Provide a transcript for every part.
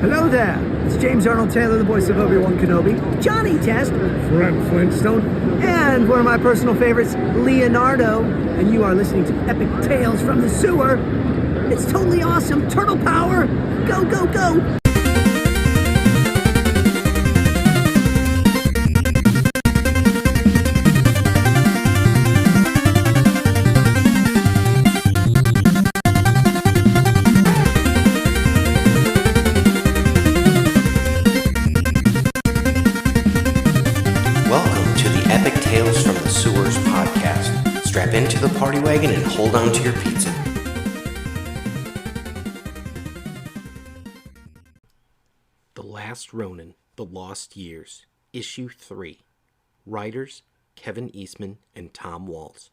Hello there, it's James Arnold Taylor, the voice of Obi-Wan Kenobi, Johnny Test, Fred Flintstone, and one of my personal favorites, Leonardo, and you are listening to Epic Tales from the Sewer. It's totally awesome, turtle power, go, go, go! Strap into the party wagon and hold on to your pizza. The Last Ronin, The Lost Years, Issue 3. Writers, Kevin Eastman and Tom Waltz.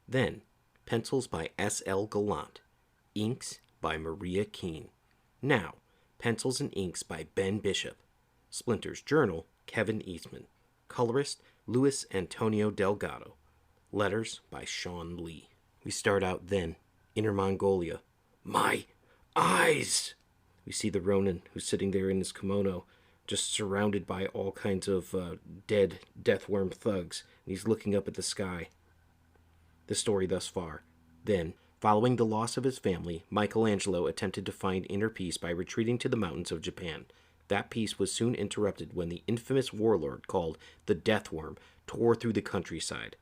Then, pencils by S.L. Gallant. Inks by Maria Keene. Now, pencils and inks by Ben Bishop. Splinter's Journal, Kevin Eastman. Colorist, Luis Antonio Delgado. Letters by Sean Lee. We start out then, Inner Mongolia. My eyes! We see the Ronin, who's sitting there in his kimono, just surrounded by all kinds of dead Deathworm thugs. And he's looking up at the sky. The story thus far. Then, following the loss of his family, Michelangelo attempted to find inner peace by retreating to the mountains of Japan. That peace was soon interrupted when the infamous warlord called the Deathworm tore through the countryside.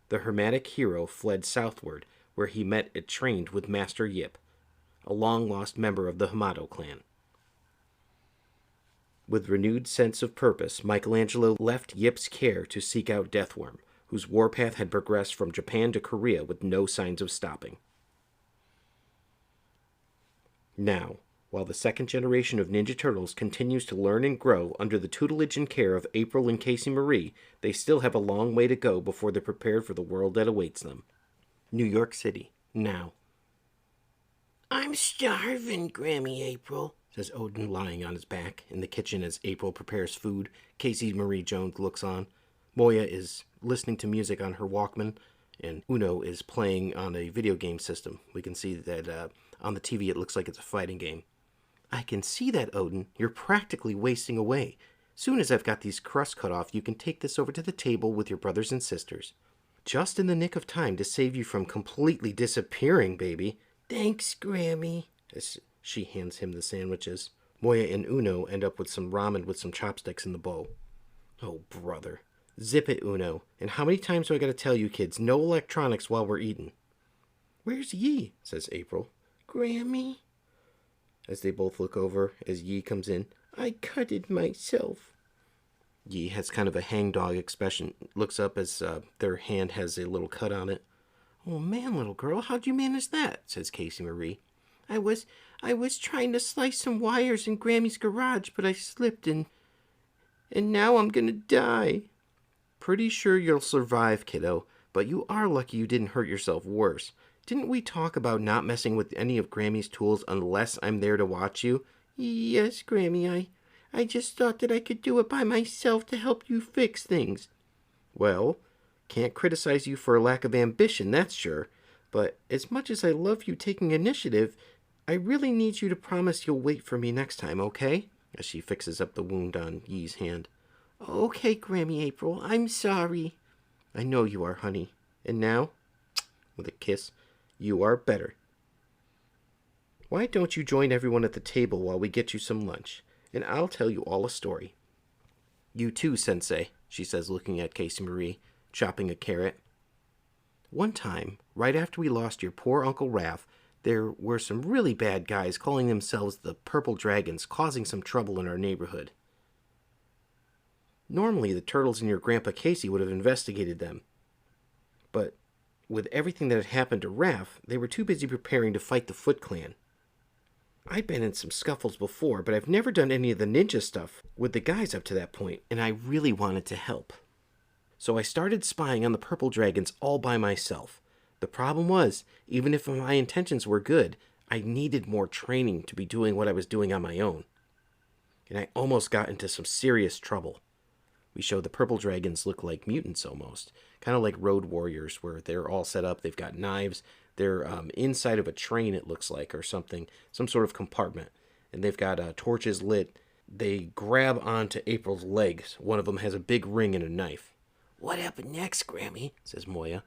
The Hermetic hero fled southward, where he met and trained with Master Yip, a long-lost member of the Hamato clan. With renewed sense of purpose, Michelangelo left Yip's care to seek out Deathworm, whose warpath had progressed from Japan to Korea with no signs of stopping. Now, while the second generation of Ninja Turtles continues to learn and grow under the tutelage and care of April and Casey Marie, they still have a long way to go before they're prepared for the world that awaits them. New York City, now. "I'm starving, Grammy April," says Odin lying on his back in the kitchen as April prepares food. Casey Marie Jones looks on. Moya is listening to music on her Walkman, and Uno is playing on a video game system. We can see that on the TV it looks like it's a fighting game. "I can see that, Odin. You're practically wasting away. Soon as I've got these crusts cut off, you can take this over to the table with your brothers and sisters. Just in the nick of time to save you from completely disappearing, baby." "Thanks, Grammy," as she hands him the sandwiches. Moya and Uno end up with some ramen with some chopsticks in the bowl. "Oh, brother. Zip it, Uno. And how many times do I gotta tell you kids, no electronics while we're eating?" "Where's Yi?" says April. "Grammy?" As they both look over, as Yi comes in. "I cut it myself." Yi has kind of a hangdog expression. Looks up as their hand has a little cut on it. "Oh man, little girl, how'd you manage that?" says Casey Marie. I was trying to slice some wires in Grammy's garage, but I slipped and now I'm gonna die." "Pretty sure you'll survive, kiddo, but you are lucky you didn't hurt yourself worse. Didn't we talk about not messing with any of Grammy's tools unless I'm there to watch you?" "Yes, Grammy, I just thought that I could do it by myself to help you fix things." "Well, can't criticize you for a lack of ambition, that's sure. But as much as I love you taking initiative, I really need you to promise you'll wait for me next time, okay?" As she fixes up the wound on Yi's hand. "Okay, Grammy April, I'm sorry." "I know you are, honey. And now," with a kiss, "you are better. Why don't you join everyone at the table while we get you some lunch, and I'll tell you all a story." "You too, Sensei," she says, looking at Casey Marie, chopping a carrot. "One time, right after we lost your poor Uncle Raph, there were some really bad guys calling themselves the Purple Dragons causing some trouble in our neighborhood. Normally, the Turtles and your Grandpa Casey would have investigated them. But with everything that had happened to Raph, they were too busy preparing to fight the Foot Clan. I'd been in some scuffles before, but I've never done any of the ninja stuff with the guys up to that point, and I really wanted to help. So I started spying on the Purple Dragons all by myself. The problem was, even if my intentions were good, I needed more training to be doing what I was doing on my own. And I almost got into some serious trouble. We show the Purple Dragons look like mutants almost, kind of like road warriors where they're all set up, they've got knives, they're inside of a train it looks like or something, some sort of compartment. and they've got torches lit. They grab onto April's legs. One of them has a big ring and a knife. "What happened next, Grammy?" says Moya.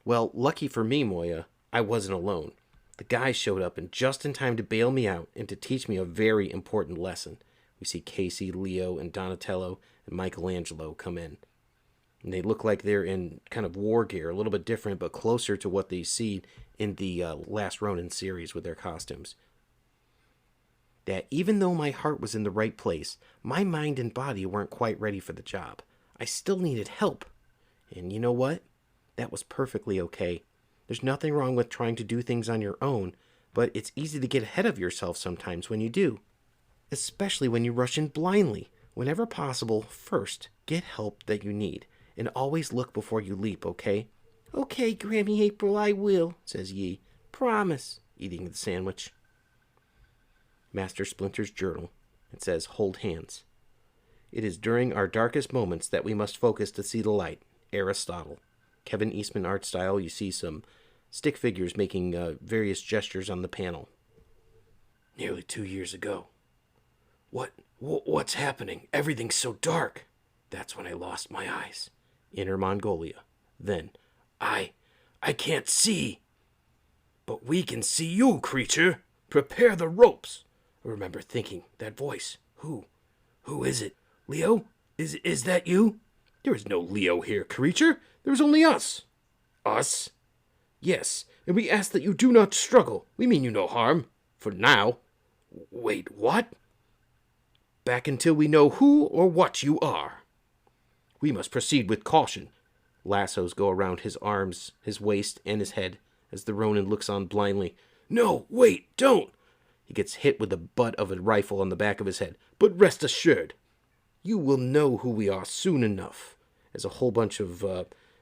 "Well, lucky for me, Moya, I wasn't alone. The guys showed up and just in time to bail me out and to teach me a very important lesson." We see Casey, Leo, and Donatello and Michelangelo come in. And they look like they're in kind of war gear, a little bit different, but closer to what they see in the last Ronin series with their costumes. That even though my heart was in the right place, my mind and body weren't quite ready for the job. I still needed help. And you know what? That was perfectly okay. There's nothing wrong with trying to do things on your own, but it's easy to get ahead of yourself sometimes when you do. Especially when you rush in blindly. Whenever possible, first, get help that you need. And always look before you leap, okay? "Okay, Grammy April, I will," says Yi. "Promise," eating the sandwich. Master Splinter's journal. It says, "Hold hands. It is during our darkest moments that we must focus to see the light." Aristotle. Kevin Eastman art style. You see some stick figures making various gestures on the panel. "Nearly 2 years ago. What's happening? Everything's so dark. That's when I lost my eyes." Inner Mongolia. Then, I can't see." "But we can see you, creature. Prepare the ropes." I remember thinking, that voice. Who is it? Leo? Is that you? "There is no Leo here, creature. There's only us." "Us?" "Yes, and we ask that you do not struggle. We mean you no harm. For now." "Wait, what?" "Back until we know who or what you are. We must proceed with caution." Lassos go around his arms, his waist, and his head, as the Ronin looks on blindly. "No, wait, don't!" He gets hit with the butt of a rifle on the back of his head. "But rest assured, you will know who we are soon enough." As a whole bunch of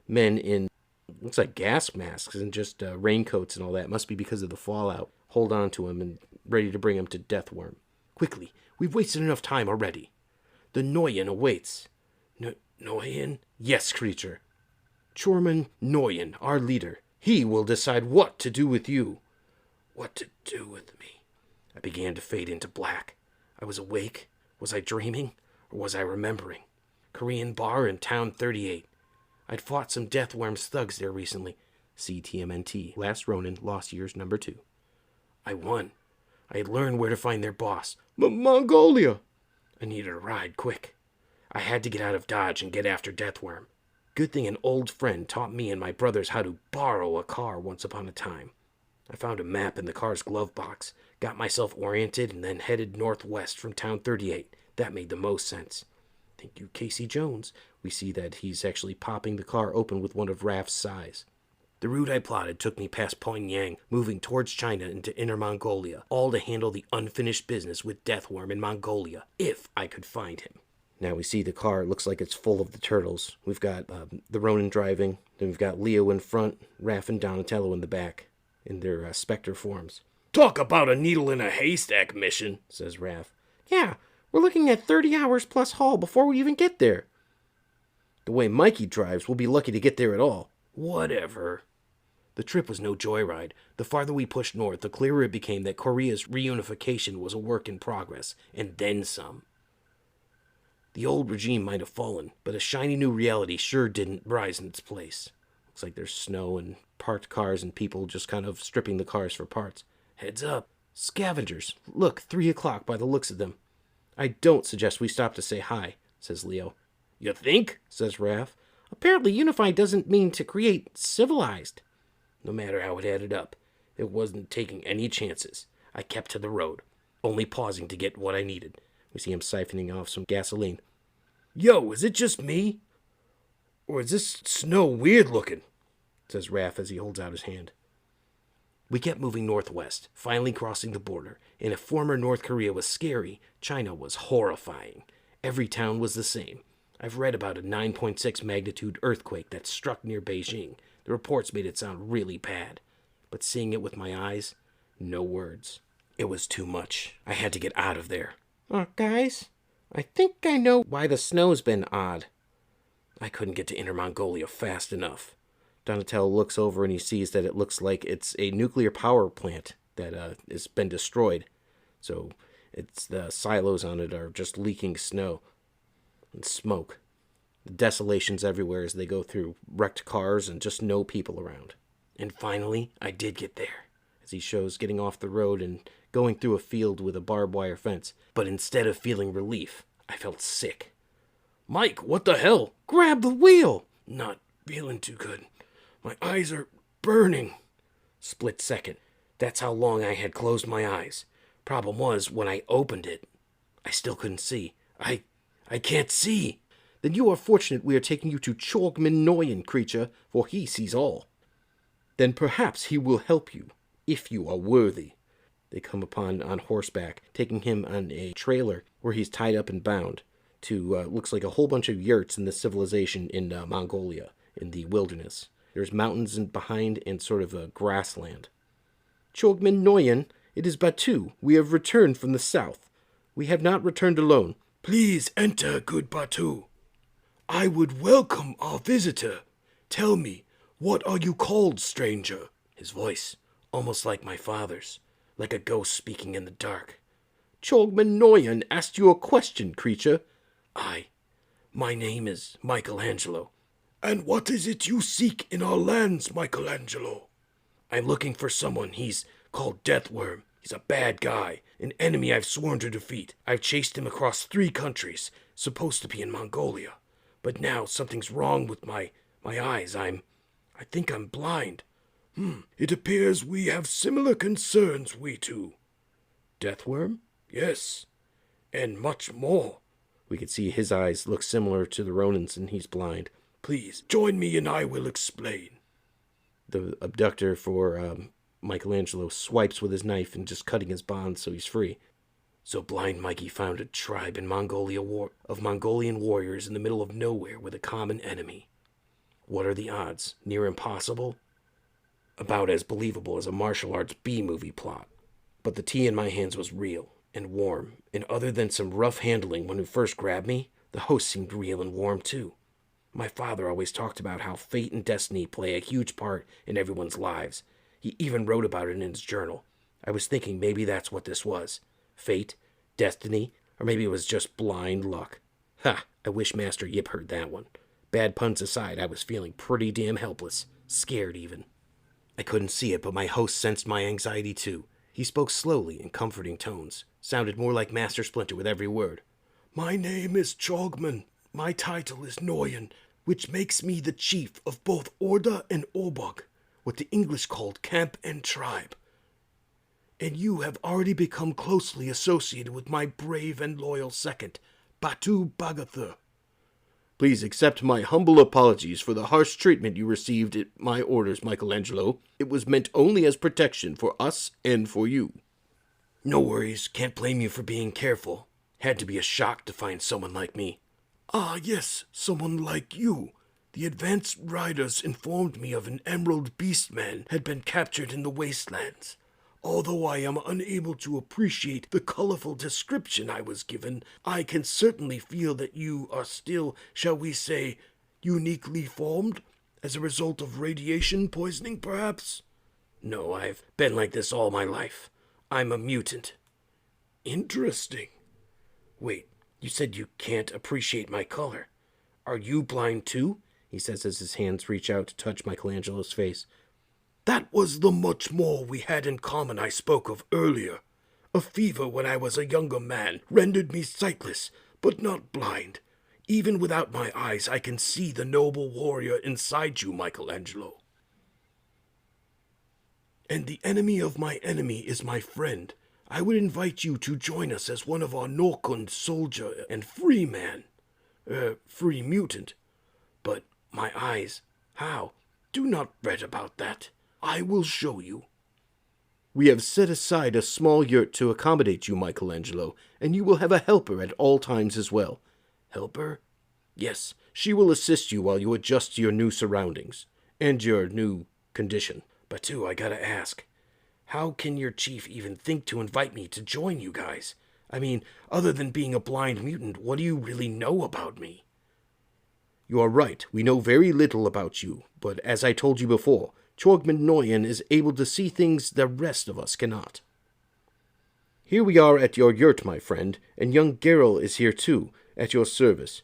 men in, looks like gas masks and just raincoats and all that, must be because of the fallout, hold on to him and ready to bring him to Deathworm. "Quickly, we've wasted enough time already. The Noyan awaits." Noyan? "Yes, creature. Chorman Noyan, our leader. He will decide what to do with you." What to do with me? I began to fade into black. I was awake. Was I dreaming? Or was I remembering? Korean bar in Town 38. I'd fought some Deathworm's thugs there recently. CTMNT. Last Ronin, Lost Years #2. I won. I had learned where to find their boss. Mongolia! I needed a ride, quick. I had to get out of Dodge and get after Deathworm. Good thing an old friend taught me and my brothers how to borrow a car once upon a time. I found a map in the car's glove box, got myself oriented, and then headed northwest from Town 38. That made the most sense. Thank you, Casey Jones. We see that he's actually popping the car open with one of Raph's sais. The route I plotted took me past Pyongyang, moving towards China into Inner Mongolia, all to handle the unfinished business with Deathworm in Mongolia, if I could find him. Now we see the car. It looks like it's full of the turtles. We've got the Ronin driving. Then we've got Leo in front, Raph and Donatello in the back, in their specter forms. "Talk about a needle in a haystack mission," says Raph. "Yeah, we're looking at 30 hours plus haul before we even get there." "The way Mikey drives, we'll be lucky to get there at all." "Whatever." The trip was no joyride. The farther we pushed north, the clearer it became that Korea's reunification was a work in progress, and then some. The old regime might have fallen, but a shiny new reality sure didn't rise in its place. Looks like there's snow and parked cars and people just kind of stripping the cars for parts. Heads up. Scavengers. Look, 3 o'clock by the looks of them. I don't suggest we stop to say hi, says Leo. You think? Says Raph. Apparently unified doesn't mean to create civilized. No matter how it added up, it wasn't taking any chances. I kept to the road, only pausing to get what I needed. We see him siphoning off some gasoline. Yo, is it just me? Or is this snow weird looking? Says Raph as he holds out his hand. We kept moving northwest, finally crossing the border. And if former North Korea was scary, China was horrifying. Every town was the same. I've read about a 9.6 magnitude earthquake that struck near Beijing. The reports made it sound really bad. But seeing it with my eyes, no words. It was too much. I had to get out of there. Guys, I think I know why the snow's been odd. I couldn't get to Inner Mongolia fast enough. Donatello looks over and he sees that it looks like it's a nuclear power plant that has been destroyed. So It's the silos on it are just leaking snow and smoke. The desolation's everywhere as they go through wrecked cars and just no people around. And finally, I did get there, as he shows getting off the road and going through a field with a barbed wire fence. But instead of feeling relief, I felt sick. Mike, what the hell? Grab the wheel! Not feeling too good. My eyes are burning. Split second. That's how long I had closed my eyes. Problem was, when I opened it, I still couldn't see. I can't see. Then you are fortunate we are taking you to Chorgman Noyen, creature, for he sees all. Then perhaps he will help you, if you are worthy. They come upon on horseback, taking him on a trailer where he's tied up and bound to, looks like a whole bunch of yurts in this civilization in Mongolia, in the wilderness. There's mountains behind and sort of a grassland. Chorgman Noyen, it is Batu. We have returned from the south. We have not returned alone. Please enter, good Batu. I would welcome our visitor. Tell me, what are you called, stranger? His voice, almost like my father's, like a ghost speaking in the dark. Chorgman Noyen asked you a question, creature. My name is Michelangelo. And what is it you seek in our lands, Michelangelo? I'm looking for someone. He's called Deathworm. He's a bad guy, an enemy I've sworn to defeat. I've chased him across 3 countries, supposed to be in Mongolia. But now something's wrong with my eyes. I think I'm blind. It appears we have similar concerns, we two. Deathworm? Yes. And much more. We could see his eyes look similar to the Ronin's and he's blind. Please, join me and I will explain. The abductor for Michelangelo swipes with his knife and just cutting his bonds so he's free. So Blind Mikey found a tribe in Mongolia of Mongolian warriors in the middle of nowhere with a common enemy. What are the odds? Near impossible? About as believable as a martial arts B-movie plot. But the tea in my hands was real and warm, and other than some rough handling when he first grabbed me, the host seemed real and warm too. My father always talked about how fate and destiny play a huge part in everyone's lives. He even wrote about it in his journal. I was thinking maybe that's what this was. Fate, destiny, or maybe it was just blind luck. Ha! I wish Master Yip heard that one. Bad puns aside, I was feeling pretty damn helpless. Scared even. I couldn't see it, but my host sensed my anxiety too. He spoke slowly in comforting tones. Sounded more like Master Splinter with every word. My name is Chorgman. My title is Noyen, which makes me the chief of both Orda and Obog, what the English called camp and tribe. And you have already become closely associated with my brave and loyal second, Batu Bagathur. Please accept my humble apologies for the harsh treatment you received at my orders, Michelangelo. It was meant only as protection for us and for you. No worries, can't blame you for being careful. Had to be a shock to find someone like me. Ah, yes, someone like you. The advanced riders informed me of an emerald beastman had been captured in the wastelands. Although I am unable to appreciate the colorful description I was given, I can certainly feel that you are still, shall we say, uniquely formed, as a result of radiation poisoning, perhaps? No, I've been like this all my life. I'm a mutant. Interesting. Wait, you said you can't appreciate my color. Are you blind too? He says as his hands reach out to touch Michelangelo's face. That was the much more we had in common I spoke of earlier. A fever when I was a younger man rendered me sightless, but not blind. Even without my eyes, I can see the noble warrior inside you, Michelangelo. And the enemy of my enemy is my friend. I would invite you to join us as one of our Norkund soldier and free man. Free mutant. But my eyes, how? Do not fret about that. I will show you. We have set aside a small yurt to accommodate you, Michelangelo, and you will have a helper at all times as well. Helper? Yes, she will assist you while you adjust to your new surroundings, and your new condition. But too, I gotta ask, how can your chief even think to invite me to join you guys? I mean, other than being a blind mutant, what do you really know about me? You are right, we know very little about you, but as I told you before, Chorgman Noyen is able to see things the rest of us cannot. Here we are at your yurt, my friend, and young Geralt is here too, at your service.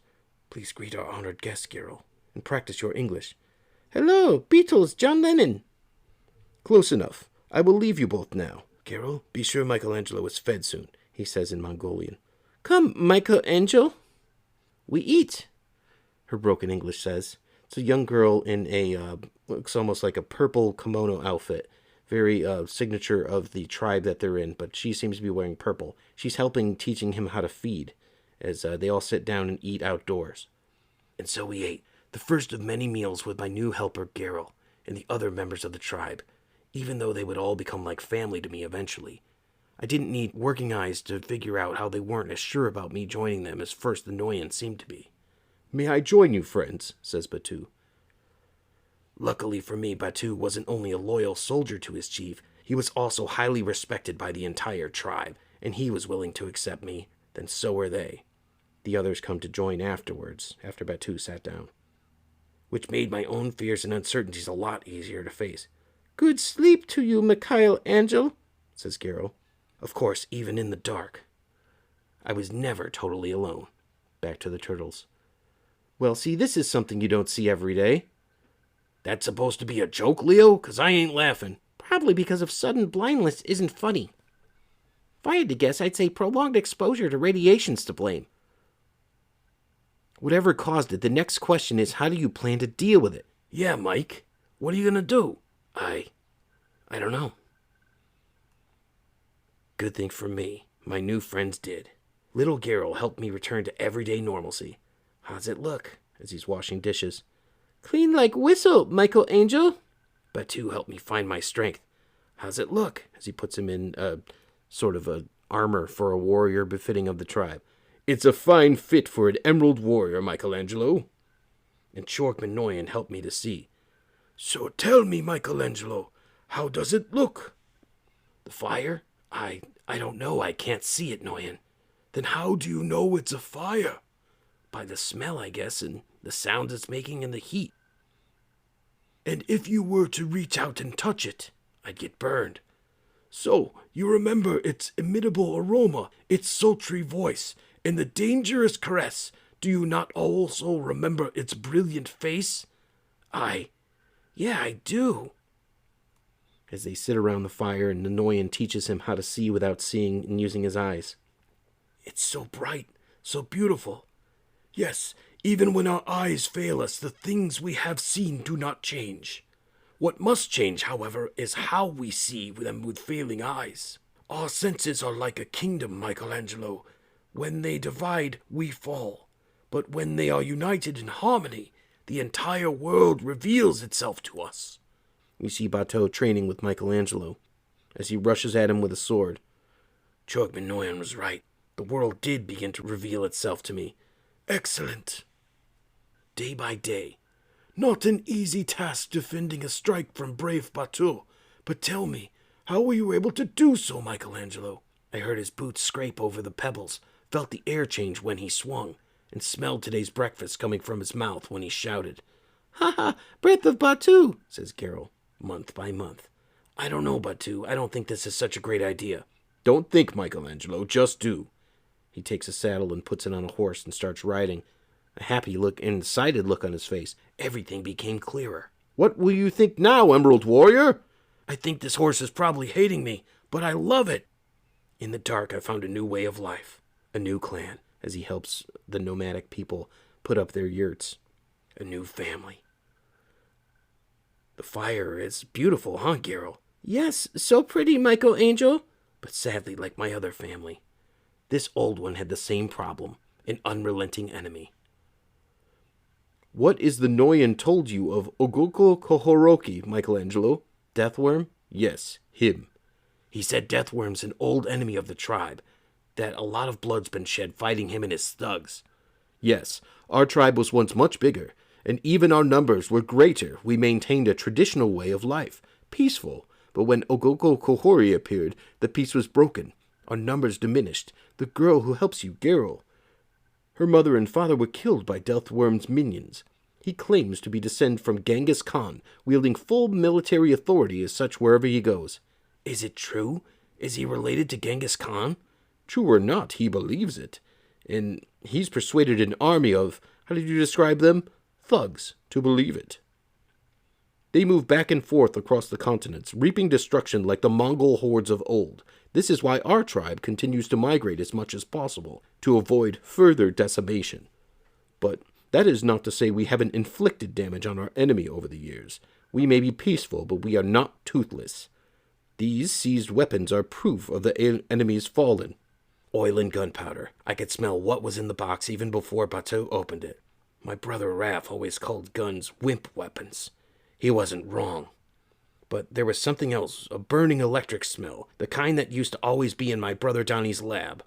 Please greet our honored guest, Geralt, and practice your English. Hello, Beatles, John Lennon. Close enough. I will leave you both now. Geralt, be sure Michelangelo is fed soon, he says in Mongolian. Come, Michelangelo. We eat, her broken English says. It's a young girl in a, looks almost like a purple kimono outfit. Very signature of the tribe that they're in, but she seems to be wearing purple. She's helping teaching him how to feed, as they all sit down and eat outdoors. And so we ate, the first of many meals with my new helper Geralt, and the other members of the tribe, even though they would all become like family to me eventually. I didn't need working eyes to figure out how they weren't as sure about me joining them as first the Noyan seemed to be. May I join you, friends, says Batu. Luckily for me, Batu wasn't only a loyal soldier to his chief, he was also highly respected by the entire tribe, and he was willing to accept me, then so were they. The others come to join afterwards, after Batu sat down. Which made my own fears and uncertainties a lot easier to face. Good sleep to you, Michelangelo, says Geralt. Of course, even in the dark. I was never totally alone. Back to the turtles. Well, see, this is something you don't see every day. That's supposed to be a joke, Leo? 'Cause I ain't laughing. Probably because of sudden blindness isn't funny. If I had to guess, I'd say prolonged exposure to radiation's to blame. Whatever caused it, the next question is, how do you plan to deal with it? Yeah, Mike. What are you gonna do? I don't know. Good thing for me, my new friends did. Little Geralt helped me return to everyday normalcy. How's it look? As he's washing dishes. Clean like whistle, Michelangelo. Batu helped me find my strength. How's it look? As he puts him in sort of a armor for a warrior befitting of the tribe. It's a fine fit for an emerald warrior, Michelangelo. And Chorkman Noyan helped me to see. So tell me, Michelangelo, how does it look? The fire? I don't know. I can't see it, Noyan. Then how do you know it's a fire? By the smell, I guess, and the sound it's making and the heat. And if you were to reach out and touch it, I'd get burned. So, you remember its imitable aroma, its sultry voice, and the dangerous caress. Do you not also remember its brilliant face? Yeah, I do. As they sit around the fire and Noyan teaches him how to see without seeing and using his eyes. It's so bright, so beautiful. Yes, even when our eyes fail us, the things we have seen do not change. What must change, however, is how we see them with failing eyes. Our senses are like a kingdom, Michelangelo. When they divide, we fall. But when they are united in harmony, the entire world reveals itself to us. We see Bateau training with Michelangelo, as he rushes at him with a sword. Chorkman Noyan was right. The world did begin to reveal itself to me. Excellent. Day by day. Not an easy task defending a strike from brave Bateau, but tell me, how were you able to do so, Michelangelo? I heard his boots scrape over the pebbles, felt the air change when he swung, and smelled today's breakfast coming from his mouth when he shouted. Ha ha, breath of Batu, says Geralt, month by month. I don't know, Batu. I don't think this is such a great idea. Don't think, Michelangelo, just do. He takes a saddle and puts it on a horse and starts riding. A happy look and excited look on his face. Everything became clearer. What will you think now, Emerald Warrior? I think this horse is probably hating me, but I love it. In the dark, I found a new way of life, a new clan, as he helps the nomadic people put up their yurts. A new family. The fire is beautiful, huh, Geralt? Yes, so pretty, Michelangelo, but sadly like my other family. This old one had the same problem, an unrelenting enemy. What is the Noyan told you of Ogoko Kohoroki, Michelangelo? Deathworm? Yes, him. He said Deathworm's an old enemy of the tribe, that a lot of blood's been shed fighting him and his thugs. Yes, our tribe was once much bigger, and even our numbers were greater. We maintained a traditional way of life, peaceful, but when Ogoko Kohori appeared, the peace was broken. Our numbers diminished. The girl who helps you, Geralt, her mother and father were killed by Deathworm's minions. He claims to be descended from Genghis Khan, wielding full military authority as such wherever he goes. Is it true? Is he related to Genghis Khan? True or not, he believes it. And he's persuaded an army of, how did you describe them? Thugs, to believe it. They move back and forth across the continents, reaping destruction like the Mongol hordes of old. This is why our tribe continues to migrate as much as possible, to avoid further decimation. But that is not to say we haven't inflicted damage on our enemy over the years. We may be peaceful, but we are not toothless. These seized weapons are proof of the enemy's fallen. Oil and gunpowder. I could smell what was in the box even before Bateau opened it. My brother Raph always called guns wimp weapons. He wasn't wrong. But there was something else, a burning electric smell, the kind that used to always be in my brother Donnie's lab.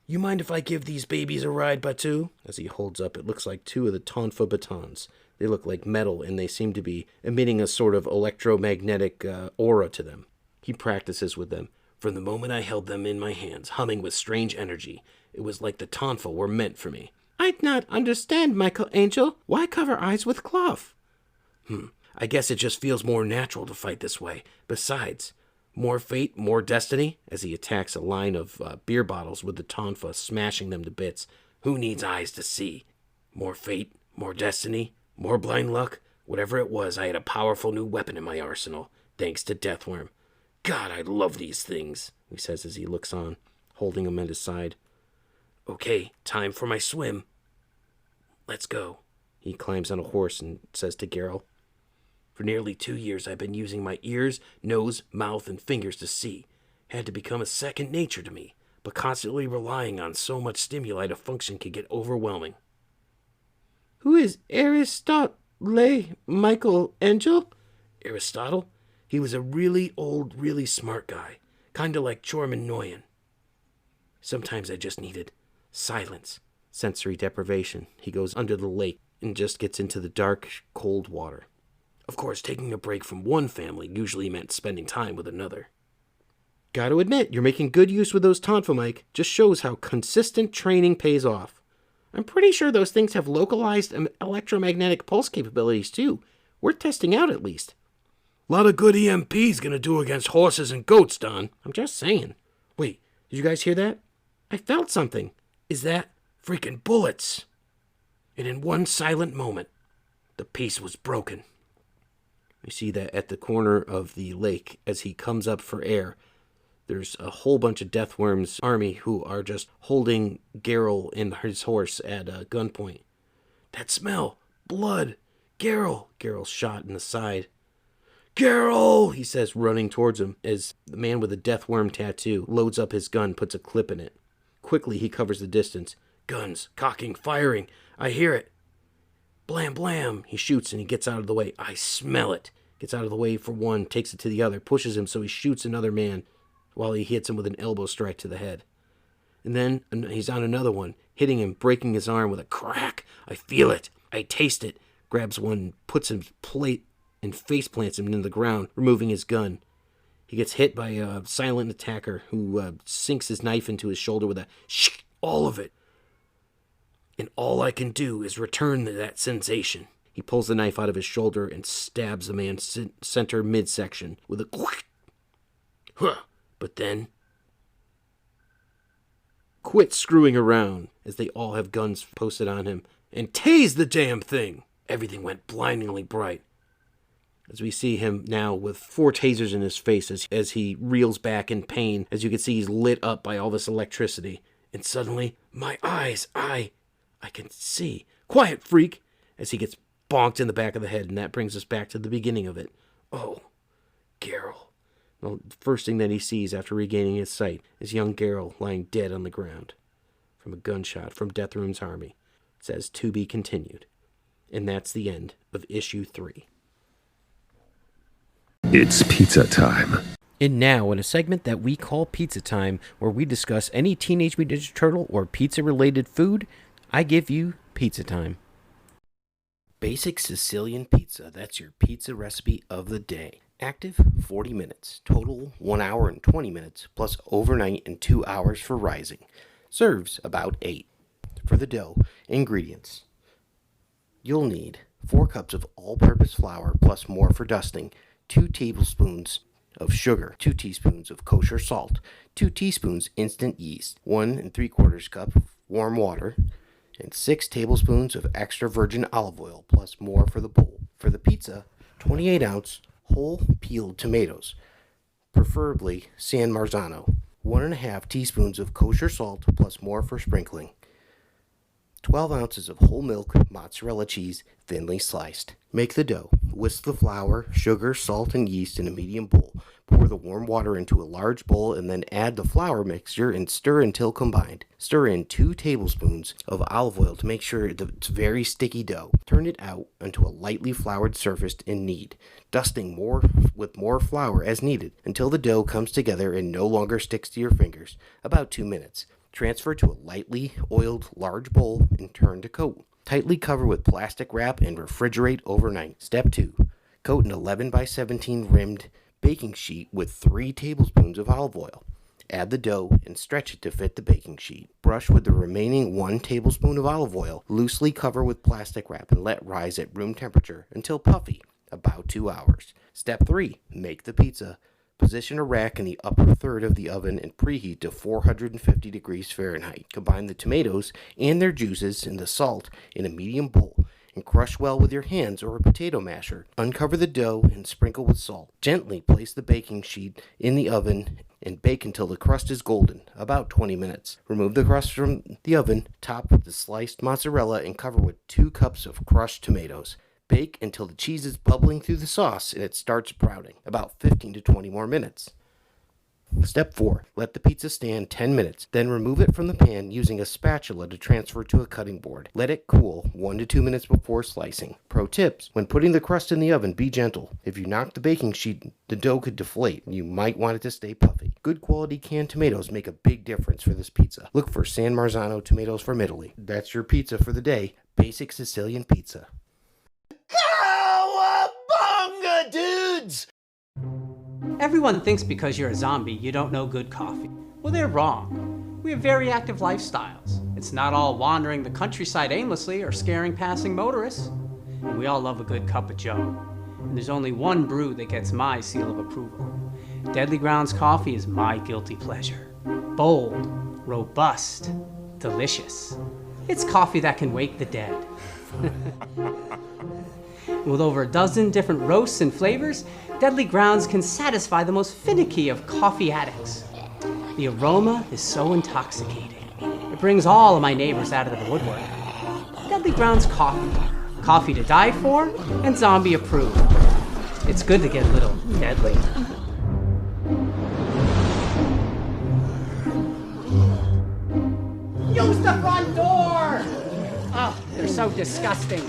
You mind if I give these babies a ride, Bateau? As he holds up, it looks like two of the Tonfa batons. They look like metal, and they seem to be emitting a sort of electromagnetic aura to them. He practices with them. From the moment I held them in my hands, humming with strange energy, it was like the Tonfa were meant for me. I'd not understand, Michael Angel. Why cover eyes with cloth? I guess it just feels more natural to fight this way. Besides, more fate, more destiny, as he attacks a line of beer bottles with the Tonfa, smashing them to bits. Who needs eyes to see? More fate, more destiny, more blind luck. Whatever it was, I had a powerful new weapon in my arsenal, thanks to Deathworm. God, I love these things, he says as he looks on, holding them at his side. Okay, time for my swim. Let's go. He climbs on a horse and says to Geralt, for nearly 2 years I've been using my ears, nose, mouth, and fingers to see. Had to become a second nature to me, but constantly relying on so much stimuli to function can get overwhelming. Who is Aristotle, Michael Angel? Aristotle? He was a really old, really smart guy, kinda like Chorman Noyan. Sometimes I just needed silence, sensory deprivation. He goes under the lake and just gets into the dark, cold water. Of course, taking a break from one family usually meant spending time with another. Gotta admit, you're making good use with those Tonfa, Mike. Just shows how consistent training pays off. I'm pretty sure those things have localized electromagnetic pulse capabilities, too. Worth testing out, at least. A lot of good EMP's gonna do against horses and goats, Don. I'm just saying. Wait, did you guys hear that? I felt something. Is that freaking bullets? And in one silent moment, the peace was broken. You see that at the corner of the lake, as he comes up for air, there's a whole bunch of Deathworm's army who are just holding Geralt and his horse at gunpoint. That smell! Blood! Geralt! Geralt's shot in the side. Geralt! He says, running towards him, as the man with the Deathworm tattoo loads up his gun, puts a clip in it. Quickly, he covers the distance. Guns, cocking, firing. I hear it. Blam, blam. He shoots and he gets out of the way. I smell it. Gets out of the way for one, takes it to the other, pushes him so he shoots another man while he hits him with an elbow strike to the head. And then he's on another one, hitting him, breaking his arm with a crack. I feel it. I taste it. Grabs one, puts his plate and face plants him into the ground, removing his gun. He gets hit by a silent attacker who sinks his knife into his shoulder with a shh, all of it. And all I can do is return to that sensation. He pulls the knife out of his shoulder and stabs the man's center midsection with a quick. Huh. But then, quit screwing around, as they all have guns posted on him, and tase the damn thing. Everything went blindingly bright. As we see him now with 4 tasers in his face as he reels back in pain. As you can see, he's lit up by all this electricity. And suddenly, my eyes, I can see. Quiet, freak! As he gets bonked in the back of the head, and that brings us back to the beginning of it. Oh, Geralt. The first thing that he sees after regaining his sight is young Geralt lying dead on the ground from a gunshot from Deathworm's army. It says, to be continued. And that's the end of issue 3. It's pizza time. And now, in a segment that we call Pizza Time, where we discuss any Teenage Mutant Ninja Turtle or pizza-related food, I give you Pizza Time. Basic Sicilian pizza, that's your pizza recipe of the day. Active, 40 minutes. Total, 1 hour and 20 minutes, plus overnight and 2 hours for rising. Serves about 8. For the dough, ingredients. You'll need 4 cups of all-purpose flour, plus more for dusting, 2 tablespoons of sugar, 2 teaspoons of kosher salt, 2 teaspoons instant yeast, 1 3/4 cup of warm water, and 6 tablespoons of extra virgin olive oil, plus more for the bowl. For the pizza, 28-ounce whole peeled tomatoes, preferably San Marzano, 1 1/2 teaspoons of kosher salt, plus more for sprinkling, 12 ounces of whole milk mozzarella cheese, thinly sliced. Make the dough. Whisk the flour, sugar, salt, and yeast in a medium bowl. Pour the warm water into a large bowl and then add the flour mixture and stir until combined. Stir in 2 tablespoons of olive oil to make sure it's very sticky dough. Turn it out onto a lightly floured surface and knead, dusting with more flour as needed until the dough comes together and no longer sticks to your fingers. About 2 minutes. Transfer to a lightly oiled large bowl and turn to coat. Tightly cover with plastic wrap and refrigerate overnight. Step 2. Coat an 11 by 17 rimmed baking sheet with 3 tablespoons of olive oil. Add the dough and stretch it to fit the baking sheet. Brush with the remaining 1 tablespoon of olive oil. Loosely cover with plastic wrap and let rise at room temperature until puffy, about 2 hours. Step 3. Make the pizza. Position a rack in the upper third of the oven and preheat to 450 degrees Fahrenheit. Combine the tomatoes and their juices and the salt in a medium bowl and crush well with your hands or a potato masher. Uncover the dough and sprinkle with salt. Gently place the baking sheet in the oven and bake until the crust is golden, about 20 minutes. Remove the crust from the oven, top with the sliced mozzarella, and cover with 2 cups of crushed tomatoes. Bake until the cheese is bubbling through the sauce and it starts sprouting, about 15 to 20 more minutes. Step 4. Let the pizza stand 10 minutes, then remove it from the pan using a spatula to transfer to a cutting board. Let it cool 1 to 2 minutes before slicing. Pro tips: when putting the crust in the oven, be gentle. If you knock the baking sheet, the dough could deflate and you might want it to stay puffy. Good quality canned tomatoes make a big difference for this pizza. Look for San Marzano tomatoes from Italy. That's your pizza for the day. Basic Sicilian pizza. Cowabunga, dudes! Everyone thinks because you're a zombie, you don't know good coffee. Well, they're wrong. We have very active lifestyles. It's not all wandering the countryside aimlessly or scaring passing motorists. And we all love a good cup of joe. And there's only one brew that gets my seal of approval. Deadly Grounds coffee is my guilty pleasure. Bold, robust, delicious. It's coffee that can wake the dead. With over a dozen different roasts and flavors, Deadly Grounds can satisfy the most finicky of coffee addicts. The aroma is so intoxicating. It brings all of my neighbors out of the woodwork. Deadly Grounds coffee. Coffee to die for and zombie approved. It's good to get a little deadly. Use the front door! Oh, they're so disgusting.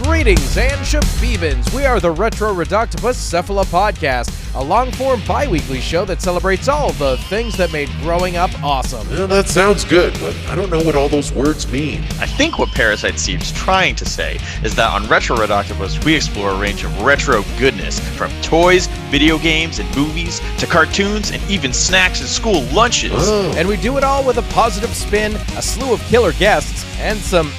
Greetings and shabibans. We are the Retro Reductibus Cephala Podcast, a long-form bi-weekly show that celebrates all the things that made growing up awesome. Well, that sounds good, but I don't know what all those words mean. I think what Parasite seems trying to say is that on Retro Redoctopus, we explore a range of retro goodness, from toys, video games, and movies, to cartoons, and even snacks and school lunches. Oh. And we do it all with a positive spin, a slew of killer guests, and some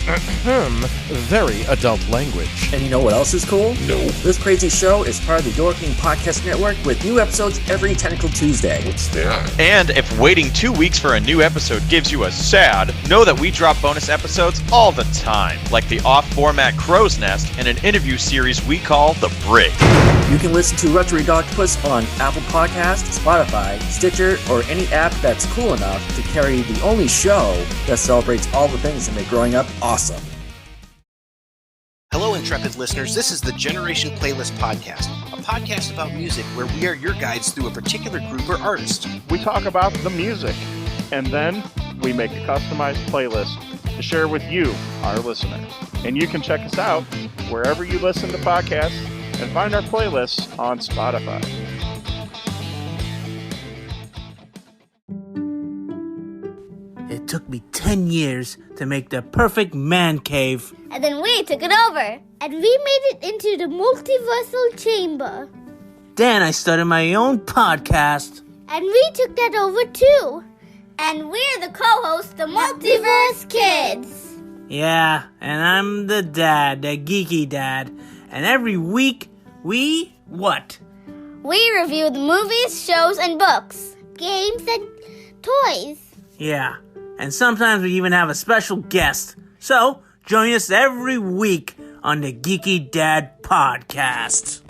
very adult language. And you know what else is cool? No. This crazy show is part of the Dorking Podcast Network with new episodes every Tentacle Tuesday. What's that? And if waiting 2 weeks for a new episode gives you a sad, know that we drop bonus episodes all the time, like the off-format Crow's Nest and an interview series we call The Brig. You can listen to Retro Redoctopus on Apple Podcasts, Spotify, Stitcher, or any app that's cool enough to carry the only show that celebrates all the things that make growing up awesome. Hello, intrepid listeners. This is the Generation Playlist Podcast, a podcast about music where we are your guides through a particular group or artist. We talk about the music, and then we make a customized playlist to share with you, our listeners. And you can check us out wherever you listen to podcasts and find our playlists on Spotify. It took me 10 years to make the perfect man cave. And then we took it over. And we made it into the multiversal chamber. Then I started my own podcast. And we took that over too. And we're the co-hosts, the Multiverse Kids. Yeah, and I'm the dad, the geeky dad. And every week, we what? We review the movies, shows, and books, games, and toys. Yeah, and sometimes we even have a special guest. So, join us every week on the Geeky Dad Podcast.